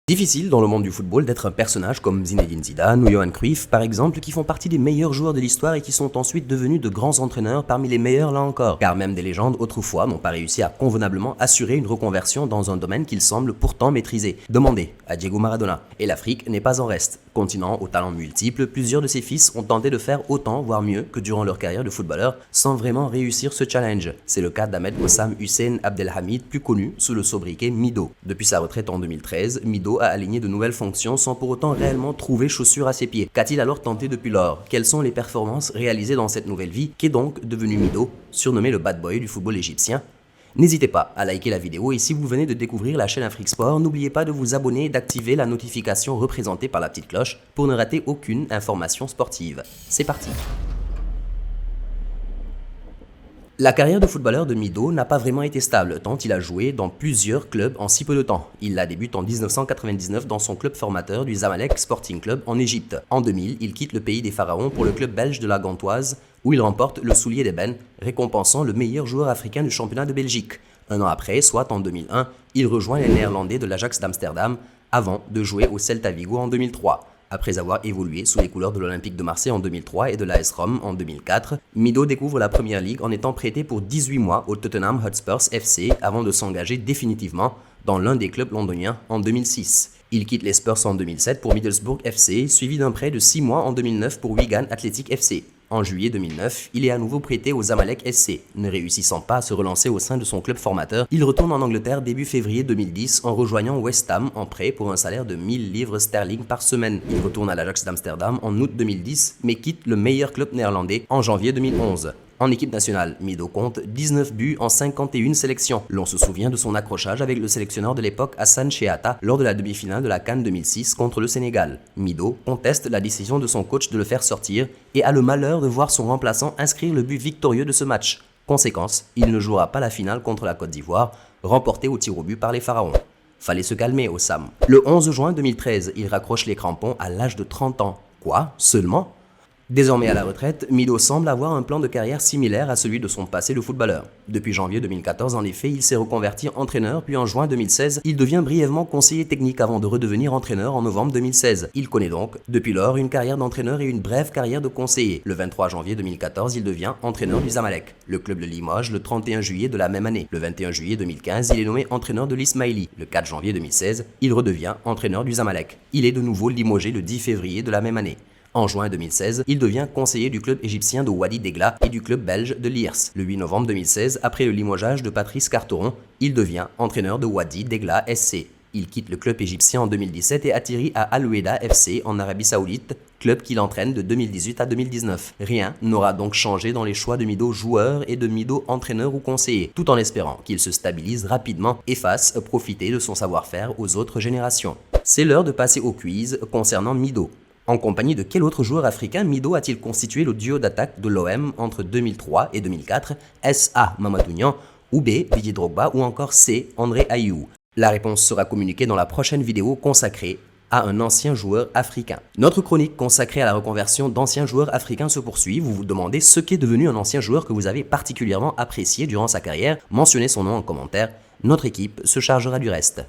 Difficile dans le monde du football d'être un personnage comme Zinedine Zidane ou Johan Cruyff par exemple qui font partie des meilleurs joueurs de l'histoire et qui sont ensuite devenus de grands entraîneurs parmi les meilleurs là encore. Car même des légendes autrefois n'ont pas réussi à convenablement assurer une reconversion dans un domaine qu'ils semblent pourtant maîtriser. Demandez à Diego Maradona. Et l'Afrique n'est pas en reste. Continent aux talents multiples, plusieurs de ses fils ont tenté de faire autant, voire mieux, que durant leur carrière de footballeur, sans vraiment réussir ce challenge. C'est le cas d'Ahmed Gossam Hussein Abdelhamid, plus connu sous le sobriquet Mido. Depuis sa retraite en 2013, Mido a aligné de nouvelles fonctions sans pour autant réellement trouver chaussures à ses pieds. Qu'a-t-il alors tenté depuis lors? Quelles sont les performances réalisées dans cette nouvelle vie? Qu'est donc devenu Mido, surnommé le bad boy du football égyptien? N'hésitez pas à liker la vidéo et si vous venez de découvrir la chaîne Afrique Sport, n'oubliez pas de vous abonner et d'activer la notification représentée par la petite cloche pour ne rater aucune information sportive. C'est parti! La carrière de footballeur de Mido n'a pas vraiment été stable, tant il a joué dans plusieurs clubs en si peu de temps. Il la débute en 1999 dans son club formateur du Zamalek Sporting Club en Égypte. En 2000, il quitte le pays des pharaons pour le club belge de la Gantoise, où il remporte le soulier d'ébène, récompensant le meilleur joueur africain du championnat de Belgique. Un an après, soit en 2001, il rejoint les Néerlandais de l'Ajax d'Amsterdam, avant de jouer au Celta Vigo en 2003. Après avoir évolué sous les couleurs de l'Olympique de Marseille en 2003 et de l'AS Rome en 2004, Mido découvre la Première Ligue en étant prêté pour 18 mois au Tottenham Hotspur FC avant de s'engager définitivement dans l'un des clubs londoniens en 2006. Il quitte les Spurs en 2007 pour Middlesbrough FC, suivi d'un prêt de 6 mois en 2009 pour Wigan Athletic FC. En juillet 2009, il est à nouveau prêté au Zamalek SC. Ne réussissant pas à se relancer au sein de son club formateur, il retourne en Angleterre début février 2010 en rejoignant West Ham en prêt pour un salaire de 1000 livres sterling par semaine. Il retourne à l'Ajax d'Amsterdam en août 2010, mais quitte le meilleur club néerlandais en janvier 2011. En équipe nationale, Mido compte 19 buts en 51 sélections. L'on se souvient de son accrochage avec le sélectionneur de l'époque Hassan Shehatta lors de la demi-finale de la CAN 2006 contre le Sénégal. Mido conteste la décision de son coach de le faire sortir et a le malheur de voir son remplaçant inscrire le but victorieux de ce match. Conséquence, il ne jouera pas la finale contre la Côte d'Ivoire, remportée au tir au but par les Pharaons. Fallait se calmer au Sam. Le 11 juin 2013, il raccroche les crampons à l'âge de 30 ans. Quoi? Seulement? Désormais à la retraite, Mido semble avoir un plan de carrière similaire à celui de son passé de footballeur. Depuis janvier 2014, en effet, il s'est reconverti entraîneur, puis en juin 2016, il devient brièvement conseiller technique avant de redevenir entraîneur en novembre 2016. Il connaît donc, depuis lors, une carrière d'entraîneur et une brève carrière de conseiller. Le 23 janvier 2014, il devient entraîneur du Zamalek, le club de Limoges, le 31 juillet de la même année. Le 21 juillet 2015, il est nommé entraîneur de l'Ismaili. Le 4 janvier 2016, il redevient entraîneur du Zamalek. Il est de nouveau limogé le 10 février de la même année. En juin 2016, il devient conseiller du club égyptien de Wadi Degla et du club belge de Liers. Le 8 novembre 2016, après le limogeage de Patrice Carteron, il devient entraîneur de Wadi Degla SC. Il quitte le club égyptien en 2017 et atterrit à Al-Wehda FC en Arabie Saoudite, club qu'il entraîne de 2018 à 2019. Rien n'aura donc changé dans les choix de Mido joueur et de Mido entraîneur ou conseiller, tout en espérant qu'il se stabilise rapidement et fasse profiter de son savoir-faire aux autres générations. C'est l'heure de passer au quiz concernant Mido. En compagnie de quel autre joueur africain Mido a-t-il constitué le duo d'attaque de l'OM entre 2003 et 2004? Est-ce A. Mamadou Niang ou B. Didier Drogba ou encore C. André Ayew? La réponse sera communiquée dans la prochaine vidéo consacrée à un ancien joueur africain. Notre chronique consacrée à la reconversion d'anciens joueurs africains se poursuit. Vous vous demandez ce qu'est devenu un ancien joueur que vous avez particulièrement apprécié durant sa carrière. Mentionnez son nom en commentaire. Notre équipe se chargera du reste.